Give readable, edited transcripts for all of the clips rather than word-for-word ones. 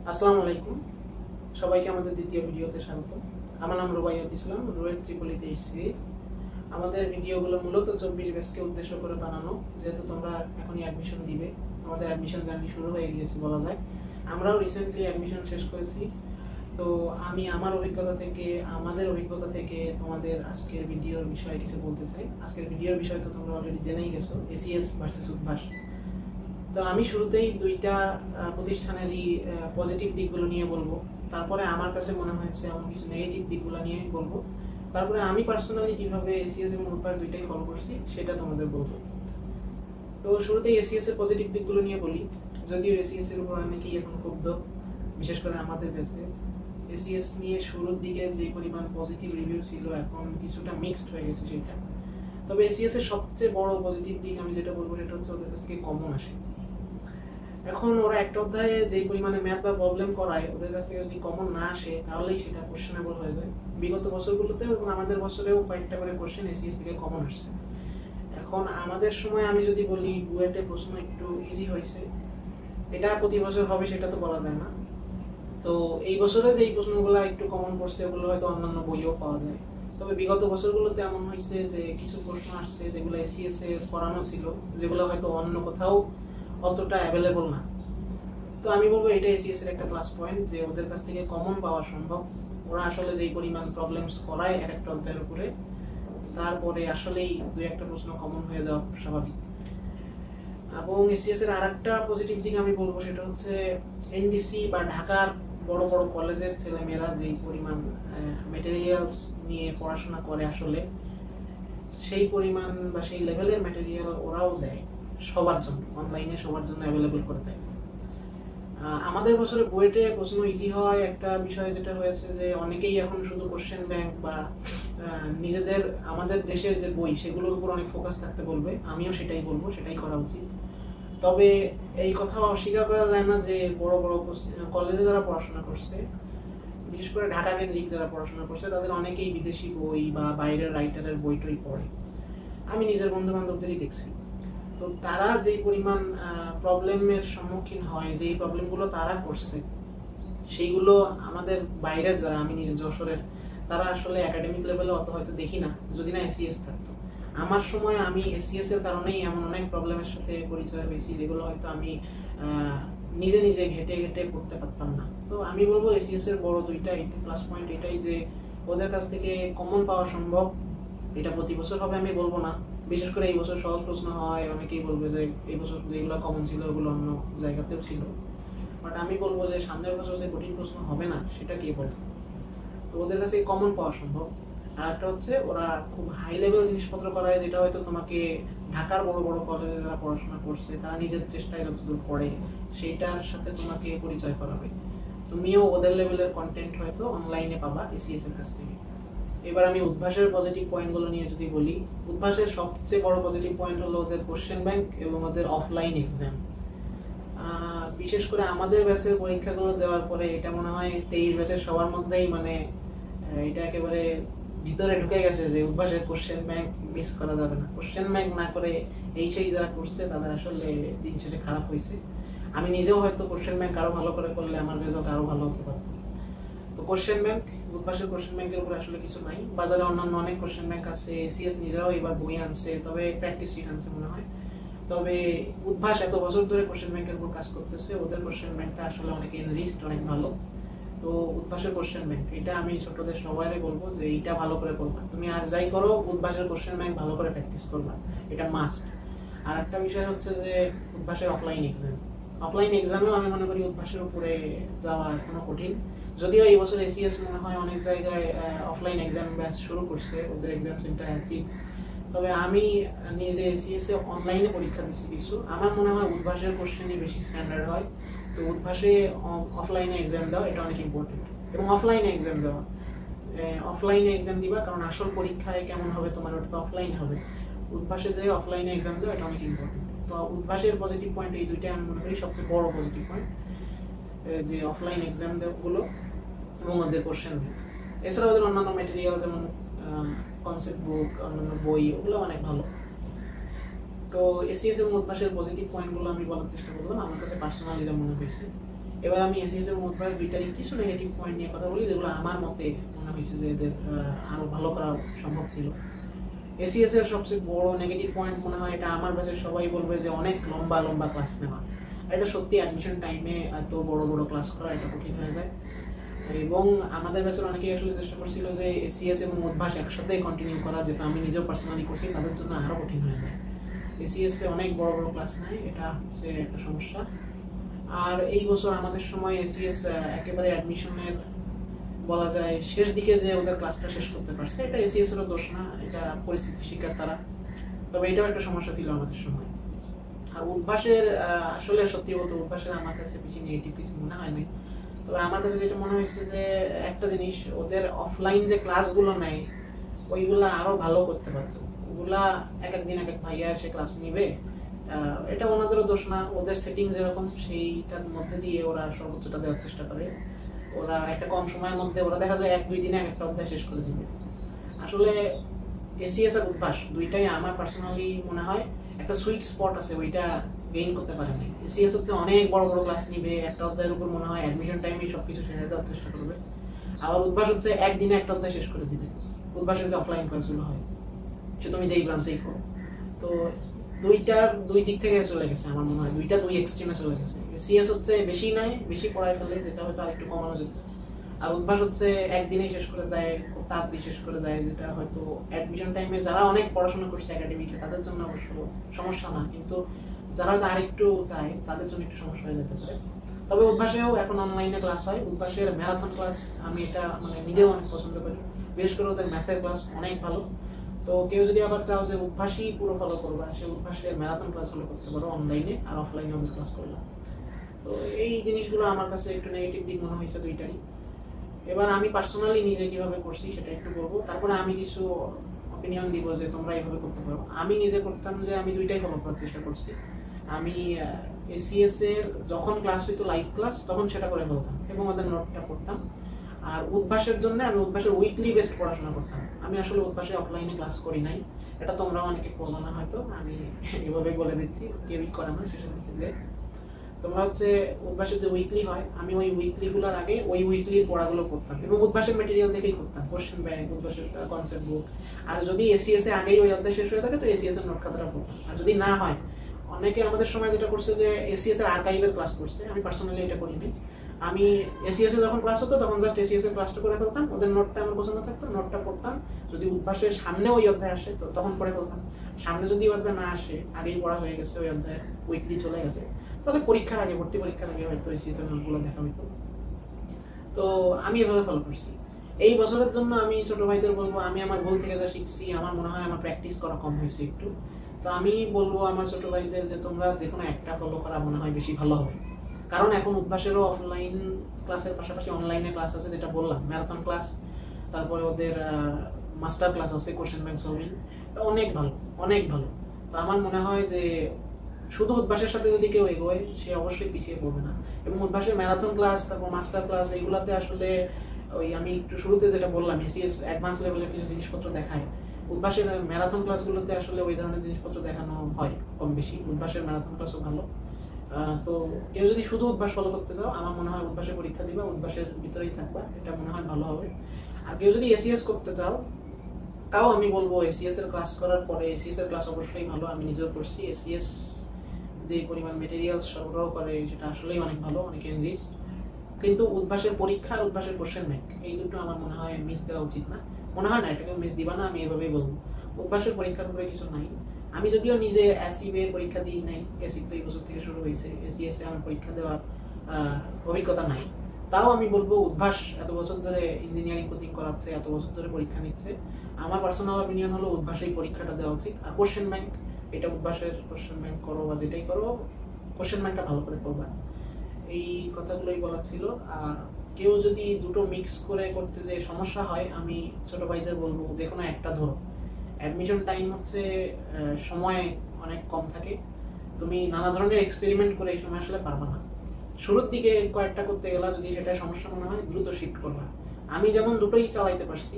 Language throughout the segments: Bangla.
আসসালামু আলাইকুম, সবাইকে আমাদের দ্বিতীয় ভিডিওতে স্বাগত। আমার নাম রুবাইয়াত ইসলাম, রুয়েট ত্রিপলিতে সিরিজ। আমাদের ভিডিওগুলো মূলত 24 ব্যাচকে উদ্দেশ্য করে বানানো, যেহেতু তোমরা এখনই অ্যাডমিশন দিবে, আমাদের অ্যাডমিশন জার্নি শুরু হয়ে গিয়েছে বলা যায়। আমরাও রিসেন্টলি অ্যাডমিশন শেষ করেছি। তো আমি আমার অভিজ্ঞতা থেকে, আমাদের অভিজ্ঞতা থেকে তোমাদের আজকের ভিডিওর বিষয়ে কিছু বলতে চাই। আজকের ভিডিওর বিষয় তো তোমরা অলরেডি জেনেই গেছো, এসিএস ভার্সেস উদ্ভাস। তো আমি শুরুতেই দুইটা প্রতিষ্ঠানেরই পজিটিভ দিকগুলো নিয়ে বলবো, তারপরে আমার কাছে মনে হয়েছে এমন কিছু নেগেটিভ দিকগুলো নিয়ে বলবো, তারপরে আমি পার্সোনালি কিভাবে এসিএস এবং উদ্ভাস দুইটাই ফলো করছি সেটা তোমাদের বলবো। তো শুরুতেই এসিএস এর পজিটিভ দিকগুলো নিয়ে বলি। যদিও এসিএস এর উপর অনেকেই এখন ক্ষুব্ধ, বিশেষ করে আমাদের কাছে। এসিএস নিয়ে শুরুর দিকে যে পরিমাণ পজিটিভ রিভিউ ছিল, এখন কিছুটা মিক্সড হয়ে গেছে সেটা। তবে এসিএস এর সবচেয়ে বড় পজিটিভ দিক আমি যেটা বলবো সেটা হচ্ছে ওদের কাছ থেকে কমন আসে। এখন ওরা একটা অধ্যায়ে যে পরিমাণে ম্যাথ বা প্রবলেম করায়, ওদের কাছ থেকে যদি কমন না আসে তাহলেই সেটা কোশ্চেনেবল হয়ে যায়। বিগত বছরগুলোতেও এবং আমাদের বছরেও কয়েকটা করে কোশ্চেন এসিএস থেকে কমন আসছে। এখন আমাদের সময় আমি যদি বলি বুয়েটে প্রশ্ন একটু ইজি হয়েছে, এটা প্রতি বছর হবে সেটা তো বলা যায় না। তো এই বছরে যে এই প্রশ্নগুলো একটু কমন পড়ছে ওগুলো হয়তো অন্যান্য বইও পাওয়া যায়। তবে বিগত বছরগুলোতে এমন হয়েছে যে কিছু প্রশ্ন আসছে যেগুলো এসিএস এ পড়ানো ছিল, যেগুলো হয়তো অন্য কোথাও অতটা অ্যাভেলেবল না। তো আমি বলবো এটা এসিএস এর একটা প্লাস পয়েন্ট যে ওদের কাছ থেকে কমন পাওয়া সম্ভব। ওরা আসলে যেই পরিমাণ প্রবলেমস করায় এক একটা অধ্যায়ের উপরে, তারপরে আসলেই দুই একটা প্রশ্ন কমন হয়ে যাওয়া স্বাভাবিক। এবং এসিএস এর আরেকটা পজিটিভ দিক আমি বলবো সেটা হচ্ছে এনডিসি বা ঢাকার বড় বড় কলেজের ছেলেমেয়েরা যেই পরিমাণ ম্যাটেরিয়ালস নিয়ে পড়াশোনা করে, আসলে সেই পরিমাণ বা সেই লেভেলের ম্যাটেরিয়াল ওরাও দেয় সবার জন্য, অনলাইনে সবার জন্য অ্যাভেলেবল করে দেয়। আমাদের বছরে বুয়েটে প্রশ্ন ইজি হওয়ায় একটা বিষয় যেটা হয়েছে যে অনেকেই এখন শুধু কোশ্চেন ব্যাংক বা নিজেদের আমাদের দেশের যে বই সেগুলোর উপর অনেক ফোকাস থাকতে বলবে। আমিও সেটাই বলবো, সেটাই করা উচিত। তবে এই কথা অস্বীকার করা যায় না যে বড় বড় কলেজে যারা পড়াশোনা করছে, বিশেষ করে ঢাকা কেন্দ্রিক যারা পড়াশোনা করছে, তাদের অনেকেই বিদেশি বই বা বাইরের রাইটারের বই টই পড়ে। আমি নিজের বন্ধু বান্ধবদেরই দেখছি। তো তারা যেই পরিমাণ প্রবলেমের সম্মুখীন হয়, যেই প্রবলেমগুলো তারা করছে, সেইগুলো আমাদের বাইরের যারা, আমি নিজে যশোরের, তারা আসলে একাডেমিক লেভেলে অত হয়তো দেখি না, যদি না এসিএস থাকতো। আমার সময় আমি এসিএস এর কারণেই এমন অনেক প্রবলেমের সাথে পরিচয় হয়েছি যেগুলো হয়তো আমি নিজে নিজে ঘেটে ঘেটে করতে পারতাম না। তো আমি বলবো এসিএস এর বড় দুইটা প্লাস পয়েন্ট এটাই যে ওদের কাছ থেকে কমন পাওয়া সম্ভব। এটা প্রতি বছর হবে আমি বলবো না, বিশেষ করে এই বছর সহজ প্রশ্ন হয়, অনেকেই বলবে যে এই বছর যেগুলো কমন ছিল ওগুলো অন্য জায়গাতেও ছিল। বাট আমি বলবো যে সামনের বছর যে কঠিন প্রশ্ন হবে না সেটা কে বলে। তো ওদের কাছে কমন পাওয়া সম্ভব। আর একটা হচ্ছে ওরা খুব হাই লেভেল জিনিসপত্র করায়, যেটা হয়তো তোমাকে ঢাকার বড় বড় কলেজে যারা পড়াশোনা করছে তারা নিজের চেষ্টায় যতদূর পড়ে সেইটার সাথে তোমাকে পরিচয় করাবে। তুমিও ওদের লেভেলের কন্টেন্ট হয়তো অনলাইনে পাবা এসিএস এর কাছ থেকে। এবার আমি উদ্ভাসের পজিটিভ পয়েন্টগুলো নিয়ে যদি বলি, উদ্ভাসের সবচেয়ে বড় পজিটিভ পয়েন্ট হলো ওদের কোশ্চেন ব্যাংক এবং ওদের অফলাইন এক্সাম। বিশেষ করে আমাদের ব্যাচের পরীক্ষাগুলো দেওয়ার পরে এটা মনে হয় 23 ব্যাচের সবার মধ্যেই মানে এটা একেবারে ভিতরে ঢুকে গেছে যে উদ্ভাসের কোশ্চেন ব্যাংক মিস করা যাবে না। কোশ্চেন ব্যাংক না করে এই সেই যারা করছে তাদের আসলে দিন শেষে খারাপ হয়েছে। আমি নিজেও হয়তো কোশ্চেন ব্যাংক আরো ভালো করে করলে আমার রেজাল্ট আরো ভালো হতে পারত। তো কোশ্চেন ব্যাংক, উদ্ভাসের কোশ্চেন ব্যাংকের উপর আসলে কিছু নাই। বাজারে অন্যান্য অনেক কোশ্চেন ব্যাংক আছে, এসিএস নিজেরাও এবার বই আনছে, তবে প্র্যাকটিস শিট আনছে মনে হয়। তবে উদ্ভাস এত বছর ধরে কোশ্চেন ব্যাংকের উপর কাজ করতেছে, ওদের কোশ্চেন ব্যাংকটা আসলে অনেক এনরিচড, অনেক ভালো। তো উদ্ভাসের কোশ্চেন ব্যাংক এটা আমি ছোটদের সবাই বলবো যে এইটা ভালো করে করবা। তুমি আর যাই করো উদ্ভাসের কোশ্চেন ব্যাংক ভালো করে প্র্যাকটিস করবা, এটা মাস্ট। আর একটা বিষয় হচ্ছে যে উদ্ভাসের অফলাইন এক্সাম, অফলাইন এক্সামেও আমি মনে করি উদ্ভাসের উপরে যাওয়া এখনো কঠিন। যদিও এই বছর এসিএস মনে হয় অনেক জায়গায় অফলাইন এক্সাম ব্যাচ শুরু করছে, ওদের এক্সাম সেন্টার আছে। তবে আমি নিজে এসিএস এ অনলাইনে পরীক্ষা দিচ্ছি কিছু, আমার মনে হয় উদ্ভাসের কোশ্চেনই বেশি স্ট্যান্ডার্ড হয়। তো উদ্ভাসে অফলাইনে এক্সাম দেওয়া এটা অনেক ইম্পর্টেন্ট। এবং অফলাইনে এক্সাম দেওয়া, অফলাইনে এক্সাম দিবা, কারণ আসল পরীক্ষায় কেমন হবে তোমার ওটা তো অফলাইন হবে। উদ্ভাসে যে অফলাইনে এক্সাম দেওয়া এটা অনেক ইম্পর্টেন্ট। তো উদ্ভাসের পজিটিভ পয়েন্ট এই দুইটা আমি মনে করি সবচেয়ে বড় পজিটিভ পয়েন্ট, যে অফলাইন এক্সাম গুলো এবং ওদের কোশ্চেন ব্যাংক। এছাড়া ওদের অন্যান্য ম্যাটেরিয়াল যেমন কনসেপ্ট বুক, অন্যান্য বই, ওগুলো অনেক ভালো। তো এসিএস এবং উদ্ভাসের পজিটিভ পয়েন্টগুলো আমি বলার চেষ্টা করলাম আমার কাছে পার্সোনালি যা মনে হয়েছে। এবার আমি এসিএস এবং উদ্ভাস দুইটারই কিছু নেগেটিভ পয়েন্ট নিয়ে কথা বলি, যেগুলো আমার মতে মনে হয়েছে যে এদের আরও ভালো করা সম্ভব ছিল। এসিএস এর সবচেয়ে বড় নেগেটিভ পয়েন্ট মনে হয়, এটা আমার কাছে সবাই বলবে যে অনেক লম্বা লম্বা ক্লাস নেওয়া। এটা সত্যি অ্যাডমিশন টাইমে এত বড় বড় ক্লাস করা এটা কঠিন হয়ে যায়। এবং আমাদের ব্যাচের অনেকেই আসলে চেষ্টা করছিল যে এসিএস এবং উদ্ভাস একসাথে কন্টিনিউ করার, যেটা আমি নিজেও পার্সোনালি করছি, তাদের জন্য আরও কঠিন হয়ে যায়। এসিএস এ অনেক বড় বড় ক্লাস নেয়, এটা হচ্ছে একটা সমস্যা। আর এই বছর আমাদের সময় এসিএস একেবারে অ্যাডমিশনের বলা যায় শেষ দিকে যে ওদের ক্লাসটা শেষ করতে পারছে, এটা এসিএস এরও দোষ না, এটা পরিস্থিতি শিকার তারা। তবে এটাও একটা সমস্যা ছিল আমাদের সময়। আর উদ্ভাসের আসলে সত্যি বলতে উদ্ভাসের আমার কাছে বেশি নেগেটিভ কিছু মনে হয় নাই। তবে আমার কাছে যেটা মনে হয়েছে যে একটা জিনিস, ওদের অফলাইন যে ক্লাসগুলো নেয় ওইগুলা আরো ভালো করতে পারতো। ওগুলা এক এক দিন এক এক ভাইয়া এসে ক্লাস নিবে, এটা ওনাদেরও দোষ না, ওদের সেটিং যেরকম সেইটার মধ্যে দিয়ে ওরা সর্বোচ্চটা দেওয়ার চেষ্টা করে। ওরা একটা কম সময়ের মধ্যে ওরা দেখা যায় 1-2 দিনে একটা অধ্যায় শেষ করে দিবে। আসলে এসিএস আর উদ্ভাস দুইটাই আমার পার্সোনালি মনে হয় একটা সুইট স্পট আছে, ওইটা গেইন করতে পারে নাই। এসিএস হচ্ছে অনেক বড় বড় ক্লাস নিবে, একটা অধ্যায়ের উপর মনে হয় অ্যাডমিশন টাইমেই সবকিছু শেষ দেওয়ার চেষ্টা করবে। আবার উদ্ভাস হচ্ছে একদিনে একটা অধ্যায় শেষ করে দিবে। উদ্ভাসের যে অফলাইন ক্লাসগুলো হয়, সে তুমি যেই ব্রাঞ্চেই করো, তো দুইটার দুই দিক থেকে চলে গেছে আমার মনে হয়, দুই এক্সট্রিমে চলে গেছে। সিএস হচ্ছে বেশি নাই, বেশি পড়ায় ফেলে, যেটা হয়তো আরেকটু কমানো যেত। আর উদ্ভাস হচ্ছে একদিনেই শেষ করে দেয়, খুব তাড়াতাড়ি শেষ করে দেয়, যেটা হয়তো অ্যাডমিশন টাইমে যারা অনেক পড়াশোনা করছে একাডেমিকে তাদের জন্য অবশ্য সমস্যা না, কিন্তু যারা হয়তো আরেকটু চায় তাদের জন্য একটু সমস্যা হয়ে যেতে পারে। তবে উদ্ভাসেও এখন অনলাইনে ক্লাস হয়। উদ্ভাসের ম্যারাথন ক্লাস আমি এটা মানে নিজেও অনেক পছন্দ করি, বিশেষ করে ওদের ম্যাথের ক্লাস অনেক ভালো। তো কেউ যদি আবার চাও যে উদ্ভাসই পুরো ফলো করবা, সে উদ্ভাসের ম্যারাথন ক্লাসগুলো করতে পারো অনলাইনে, আর অফলাইনে অনেক ক্লাস করলাম। তো এই জিনিসগুলো আমার কাছে একটু নেগেটিভ দিক মনে হয়েছে দুইটারই। এবার আমি পার্সোনালি নিজে কিভাবে করছি সেটা একটু বলবো, তারপরে আমি কিছু অপিনিয়ন দিব যে তোমরা এইভাবে করতে পারো। আমি নিজে করতাম যে আমি দুইটাই ফলো করার চেষ্টা করছি। আমি এসিএস এর যখন ক্লাস হইতো লাইভ ক্লাস, তখন সেটা করে ফেলতাম এবং ওদের নোটটা পড়তাম। আর উদ্ভাসের জন্য আমি উদ্ভাসের উইকলি বেসড পড়াশোনা করতাম। আমি আসলে উদ্ভাসে অফলাইনে ক্লাস করি নাই, এটা তোমরাও অনেকে করবো না হয়তো, আমি এভাবে বলে দিচ্ছি, কেউই করে না শেষের দিকে যে তোমরা হচ্ছে উদ্ভাসের যে উইকলি হয়, আমি ওই উইকলিগুলোর আগে ওই উইকলির পড়াগুলো করতাম এবং উদ্ভাসের ম্যাটেরিয়াল দেখেই করতাম, কোশ্চেন ব্যাংক, উদ্ভাসের কনসেপ্ট বুক। আর যদি এসিএস এ আগেই ওই অধ্যায় শেষ হয়ে থাকে তো এসিএস এর নোট খাতাটা পড়তাম। আর যদি না হয়, অনেকে আমাদের সময় যেটা করছে যে এসিএস এর আর্কাইভের ক্লাস করছে, আমি পার্সোনালি এটা করিনি। আমি এসিএস এ যখন ক্লাস হতো তখন জাস্ট এসিএস এর ক্লাসটা করে ফেলতাম, ওদের নোটটা আমার পছন্দ থাকতো, নোটটা পড়তাম। যদি উদ্ভাসের সামনে ওই অধ্যায় আসে তো তখন পড়ে ফেলতাম। সামনে যদি অধ্যায় না আসে, আগেই পড়া হয়ে গেছে, ওই অধ্যায় উইকলি চলে গেছে, তাহলে পরীক্ষার আগে, ভর্তি পরীক্ষার আগে হয়তো এসিএস এর নোটগুলো দেখা হইতো। তো আমি এভাবে ফলো করছি। এই বছরের জন্য আমি ছোট ভাইদের বলবো, আমি আমার ভুল থেকে যা শিখছি, আমার মনে হয় আমার প্র্যাকটিস করা কম হয়েছে একটু। তো আমি বলবো আমার ছোট ভাইদের যে তোমরা যে কোনো একটা ফলো করা মনে হয় বেশি ভালো হবে। কারণ এখন উদ্ভাসেরও অফলাইন ক্লাসের পাশাপাশি অনলাইনে ক্লাস আছে, যেটা বললাম ম্যারাথন ক্লাস, তারপরে ওদের মাস্টার ক্লাস আছে কোশ্চেন ব্যাংক সলভিং, অনেক ভালো, অনেক ভালো। তো আমার মনে হয় যে শুধু উদ্ভাসের সাথে যদি কেউ এগোয় সে অবশ্যই পিছিয়ে পড়বে না। এবং উদ্ভাসের ম্যারাথন ক্লাস, তারপর মাস্টার ক্লাস, এইগুলাতে আসলে ওই আমি একটু শুরুতে যেটা বললাম এসিএস অ্যাডভান্স লেভেলের কিছু জিনিসপত্র দেখায়। উদ্ভাসের ম্যারাথন ক্লাসগুলোতে আসলে ওই ধরনের জিনিসপত্র দেখানো হয় কম বেশি। উদ্ভাসের ম্যারাথন ক্লাসও ভালো। তো কেউ যদি শুধু উদ্ভাস ফলো করতে চাও, আমার মনে হয় উদ্ভাসে পরীক্ষা দিবা, উদ্ভাসের ভিতরেই থাকবা, এটা মনে হয় ভালো হবে। আর কেউ যদি এসিএস করতে চাও, তাও আমি বলবো এসিএস এর ক্লাস করার পরে, এসিএস এর ক্লাস অবশ্যই ভালো, আমি নিজেও করছি। এসিএস যে পরিমাণ মেটেরিয়ালস সরবরাহ করে সেটা আসলেই অনেক ভালো, অনেক এনরিচ। কিন্তু উদ্ভাসের পরীক্ষা আর উদ্ভাসের কোশ্চেন ব্যাংক, এই দুটো আমার মনে হয় মিস দেওয়া উচিত না। মনে হয় না এটাকে মিস দিবা না, আমি এভাবেই বলবো। উদ্ভাসের পরীক্ষার উপরে কিছু নাই। আমি যদিও নিজে অ্যাসিভ এর পরীক্ষা দিই নাই, অ্যাসিভ তো এই বছর থেকে শুরু হয়েছে, এসিএস এ আমার পরীক্ষা দেওয়ার অভিজ্ঞতা নাই। তাও আমি বলবো উদ্ভাস এত বছর ধরে ইঞ্জিনিয়ারিং কোচিং করাচ্ছে, এত বছর ধরে পরীক্ষা নিচ্ছে, আমার পার্সোনাল অপিনিয়ন হলো উদ্ভাসেই পরীক্ষাটা দেওয়া উচিত। আর কোশ্চেন ব্যাংক, এটা উদ্ভাসের কোশ্চেন ব্যাংক করো বা যেটাই করো, কোশ্চেন ব্যাংকটা ভালো করে করবা। এই কথাগুলোই বলার ছিল। আর কেউ যদি দুটো মিক্স করে করতে যে সমস্যা হয়, আমি ছোট ভাইদের বলবো যে কোনো একটা ধরো। অ্যাডমিশন টাইম হচ্ছে সময় অনেক কম থাকে, তুমি নানা ধরনের এক্সপেরিমেন্ট করে এই সময় আসলে পারবা না। শুরুর দিকে কয়েকটা করতে গেলে যদি সেটা সমস্যা মনে হয়, দ্রুত শিফট করবা। আমি যেমন দুটোই চালাইতে পারছি,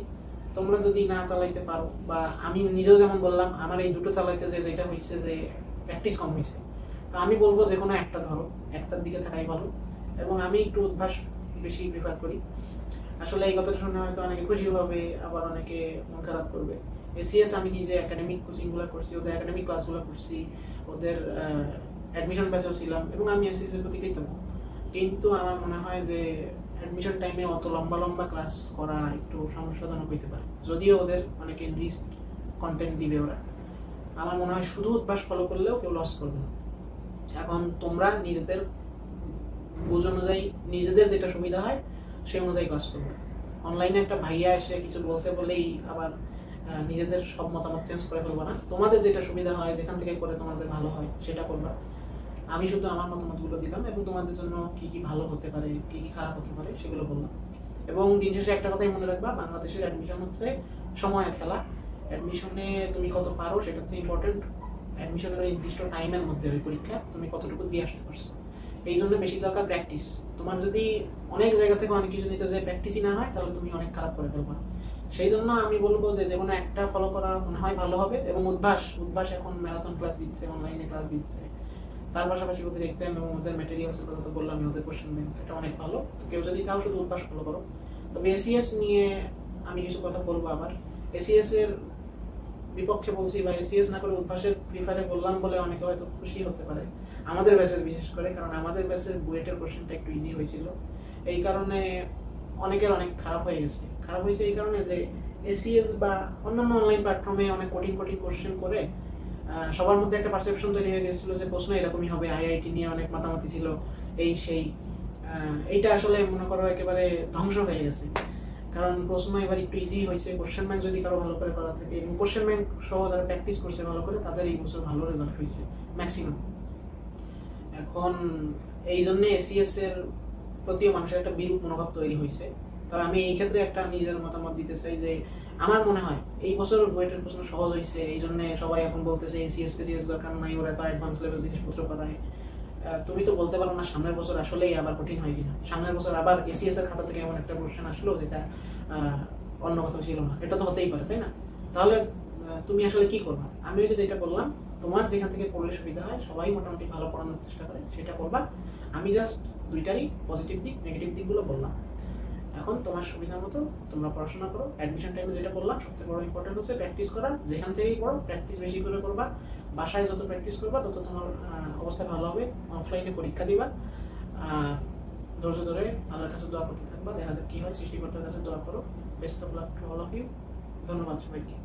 তোমরা যদি না চালাইতে পারো, বা আমি নিজেও যেমন বললাম আমার এই দুটো চালাইতে যে যেটা হয়েছে যে প্র্যাকটিস কম হয়েছে, তো আমি বলবো যে কোনো একটা ধরো, একটার দিকে থাকাই ভালো। এবং আমি একটু উদ্ভাস বেশি প্রিফার করি। আসলে এই কথাটা শুনে হয়তো অনেকে খুশি হবে, আবার অনেকে মন খারাপ করবে। এসিএস আমি নিজে একাডেমিক কোচিংগুলো করছি, ওদের একাডেমিক ক্লাসগুলো করছি, ওদের অ্যাডমিশন ব্যাচেও ছিলাম এবং আমি এসিএস এর প্রতি কৃতজ্ঞ। কিন্তু আমার মনে হয় যে অ্যাডমিশন টাইমে অত লম্বা লম্বা ক্লাস করা একটু সমস্যাজনক হইতে পারে, যদিও ওদের অনেকে লিস্ট কন্টেন্ট দিবে ওরা। আমার মনে হয় শুধু উদ্ভাস ফলো করলেও কেউ লস করবে না। এখন তোমরা নিজেদের বুঝ অনুযায়ী নিজেদের যেটা সুবিধা হয় সেই অনুযায়ী ক্লাস করবে। অনলাইনে একটা ভাইয়া এসে কিছু বলছে বলেই আবার নিজেদের সব মতামত চেঞ্জ করে ফেলবো না। তোমাদের যেটা সুবিধা হয়, যেখান থেকে করে তোমাদের ভালো হয় সেটা করবা। আমি শুধু আমার মতামতগুলো দিলাম এবং তোমাদের জন্য কি কি ভালো হতে পারে, কি কি খারাপ হতে পারে সেগুলো বললাম। এবং দিন শেষে একটা কথাই মনে রাখবা, বাংলাদেশের অ্যাডমিশন হচ্ছে সময়ের খেলা। অ্যাডমিশনে তুমি কত পারো সেটা হচ্ছে ইম্পর্টেন্ট। অ্যাডমিশনের নির্দিষ্ট টাইমের মধ্যে ওই পরীক্ষা তুমি কতটুকু দিয়ে আসতে পারছো, এই জন্য বেশি দরকার প্র্যাকটিস। তোমার যদি অনেক জায়গা থেকে অনেক কিছু নিতে যায়, প্র্যাকটিসই না হয়, তাহলে তুমি অনেক খারাপ করে ফেলবা। সেই জন্য আমি বলবো যে যেকোনো একটা ফলো করা মনে হয় ভালো হবে। এবং উদ্ভাস এখন ম্যারাথন ক্লাস দিচ্ছে, অনলাইনে ক্লাস দিচ্ছে, তার পাশাপাশি ওদের এক্সাম এবং ওদের ম্যাটেরিয়ালসের কথা তো বললাম, ওদের কোশ্চেন ব্যাংক, এটা অনেক ভালো। তো কেউ যদি তাও শুধু উদ্ভাস ফলো করো। তবে এসিএস নিয়ে আমি কিছু কথা বলবো আবার। এসিএস এর বিপক্ষে বলছি বা এসিএস না করে উদ্ভাসের প্রিফারে বললাম বলে অনেকে হয়তো খুশি হতে পারে, আমাদের ব্যাচের বিশেষ করে, কারণ আমাদের ব্যাচের বুয়েটের কোশ্চেনটা একটু ইজি হয়েছিল। এই কারণে অনেকের অনেক খারাপ হয়ে গেছে। খারাপ হয়েছে এই কারণে যে এসিএস বা অন্যান্য অনলাইন প্ল্যাটফর্মে অনেক কঠিন কঠিন কোশ্চেন করে সবার মধ্যে একটা পারসেপশন তৈরি হয়ে গেছিল যে প্রশ্ন এরকমই হবে, আইআইটি নিয়ে অনেক মাতামাতি ছিল, এই সেই। এইটা আসলে মনে করো একেবারে ধ্বংস হয়ে গেছে। কারণ প্রশ্ন এবার একটু ইজি হয়েছে, কোশ্চেন ব্যাংক যদি কারো ভালো করে করা থাকে এবং কোশ্চেন ব্যাংক সহ যারা প্র্যাকটিস করছে ভালো করে, তাদের এই বছর ভালো রেজাল্ট হয়েছে ম্যাক্সিমাম। এখন এই জন্য এসিএস এর প্রতিও মানুষের একটা বিরূপ মনোভাব তৈরি হয়েছে। তবে আমি এই ক্ষেত্রে একটা নিজের মতামত দিতে চাই যে আমার মনে হয় এই বছর বুয়েটের প্রশ্ন সহজ হয়েছে, এই জন্য সবাই এখন বলতেছে এসিএস কেসিএস দরকার নাই, ওরা তো অ্যাডভান্স লেভেল জিনিসপত্র করায়। তুমি তো বলতে পারো না সামনের বছর আসলেই আবার কঠিন হয় কিনা, সামনের বছর আবার এসিএস এর খাতা থেকে এমন একটা কোশ্চেন আসলো যেটা অন্য কোথাও ছিল না, এটা তো হতেই পারে, তাই না? তাহলে তুমি আসলে কি করবা? আমি হচ্ছে যেটা বললাম, তোমার যেখান থেকে পড়লে সুবিধা হয়, সবাই মোটামুটি ভালো পড়ানোর চেষ্টা করে, সেটা করবা। আমি জাস্ট দুইটারই পজিটিভ দিক নেগেটিভ দিকগুলো বললাম। এখন তোমার সুবিধা মতো তোমরা পড়াশোনা করো। অ্যাডমিশন টাইমে যেটা বললাম, সবচেয়ে বড় ইম্পর্টেন্ট হচ্ছে প্র্যাকটিস করা। যেখান থেকেই পড়ো প্র্যাকটিস বেশি করে করবা। বাসায় যত প্র্যাকটিস করবা তত তোমার অবস্থা ভালো হবে। অফলাইনে পরীক্ষা দিবা, ধৈর্য ধরে আল্লাহর কাছে দোয়া করতে থাকবা, দেখা যাক কি হয়। সৃষ্টিকর্তার কাছে দোয়া করো। Best of luck to all of you. ধন্যবাদ সবাইকে।